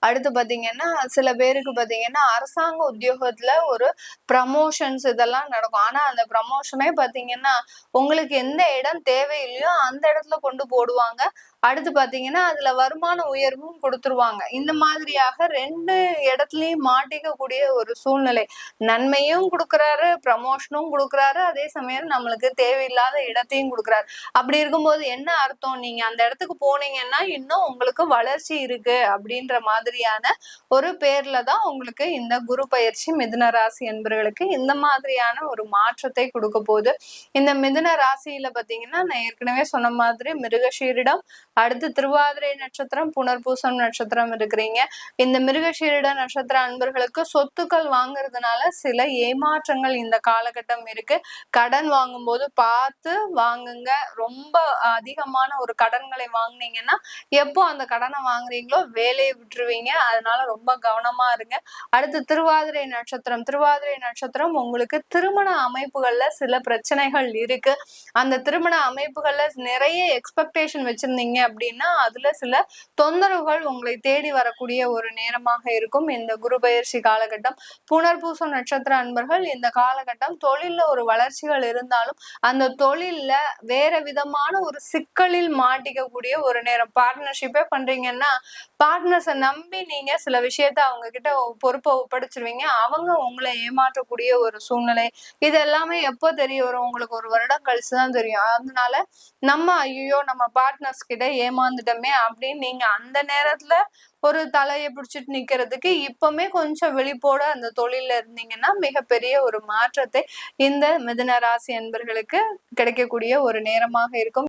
அடுத்து பாத்தீங்கன்னா சில பேருக்கு பாத்தீங்கன்னா அரசாங்க உத்தியோகத்துல ஒரு ப்ரமோஷன்ஸ் இதெல்லாம் நடக்கும். ஆனா அந்த ப்ரமோஷனே பாத்தீங்கன்னா உங்களுக்கு எந்த இடம் தேவையில்லையோ அந்த இடத்துல கொண்டு போடுவாங்க. அடுத்து பாத்தீங்கன்னா அதுல வருமான உயர்வும் கொடுத்துருவாங்க. இந்த மாதிரியாக 2 இடத்துலயும் மாட்டிக்கக்கூடிய ஒரு சூழ்நிலை. நன்மையும் கொடுக்குறாரு, ப்ரமோஷனும் கொடுக்குறாரு, அதே சமயம் நம்மளுக்கு தேவையில்லாத இடத்தையும் கொடுக்குறாரு. அப்படி இருக்கும்போது என்ன அர்த்தம், நீங்க அந்த இடத்துக்கு போனீங்கன்னா இன்னும் உங்களுக்கு வளர்ச்சி இருக்கு அப்படின்ற மாதிரியான ஒரு பேர்ல தான் உங்களுக்கு இந்த குரு பயிற்சி மிதுன ராசி என்பவர்களுக்கு இந்த மாதிரியான ஒரு மாற்றத்தை கொடுக்க போகுது. இந்த மிதுன ராசியில பாத்தீங்கன்னா நான் ஏற்கனவே சொன்ன மாதிரி மிருகஷீரிடம், அடுத்து திருவாதிரை நட்சத்திரம், புனர்பூசம் நட்சத்திரம் இருக்கிறீங்க. இந்த மிருகஷீரிட நட்சத்திர அன்பர்களுக்கு சொத்துக்கள் வாங்குறதுனால சில ஏமாற்றங்கள் இந்த காலகட்டம் இருக்கு. கடன் வாங்கும்போது பார்த்து வாங்குங்க. ரொம்ப அதிகமான ஒரு கடன்களை வாங்குனீங்கன்னா எப்போ அந்த கடனை வாங்குறீங்களோ வேலையை விட்டுருவீங்க. அதனால ரொம்ப கவனமா இருங்க. அடுத்து திருவாதிரை நட்சத்திரம். திருவாதிரை நட்சத்திரம் உங்களுக்கு திருமண அமைப்புகள்ல சில பிரச்சனைகள் இருக்கு. அந்த திருமண அமைப்புகள்ல நிறைய எக்ஸ்பெக்டேஷன் வச்சிருந்தீங்க அப்படின்னா அதுல சில தொந்தரவுகள் உங்களை தேடி வரக்கூடிய ஒரு நேரமாக இருக்கும் இந்த குரு பயிற்சி காலகட்டம். புனர்பூசம் நட்சத்திர அன்பர்கள் இந்த காலகட்டம் தொழில்ல ஒரு வளர்ச்சிகள் இருந்தாலும் அந்த தொழில்ல வேற விதமான ஒரு சிக்கலில் மாட்டிக்கக்கூடிய ஒரு நேரம். பார்ட்னர்ஷிப்பே பண்றீங்கன்னா பார்ட்னர்ஸை நம்பி நீங்க சில விஷயத்த அவங்க கிட்ட பொறுப்பை ஒப்படைச்சிருவீங்க. அவங்க உங்களை ஏமாற்றக்கூடிய ஒரு சூழ்நிலை. இது எல்லாமே எப்போ தெரிய வரும், உங்களுக்கு 1 வருடம் கழிச்சுதான் தெரியும். அதனால நம்ம ஐயோ நம்ம பார்ட்னர்ஸ் கிட்ட ஏமாந்துட்டோமே அப்படின்னு நீங்க அந்த நேரத்துல ஒரு தலையை பிடிச்சிட்டு நிக்கிறதுக்கு இப்பவுமே கொஞ்சம் விழிப்போட அந்த தொழில இருந்தீங்கன்னா மிகப்பெரிய ஒரு மாற்றத்தை இந்த மிதுன ராசி அன்பர்களுக்கு கிடைக்கக்கூடிய ஒரு நேரமாக இருக்கும்.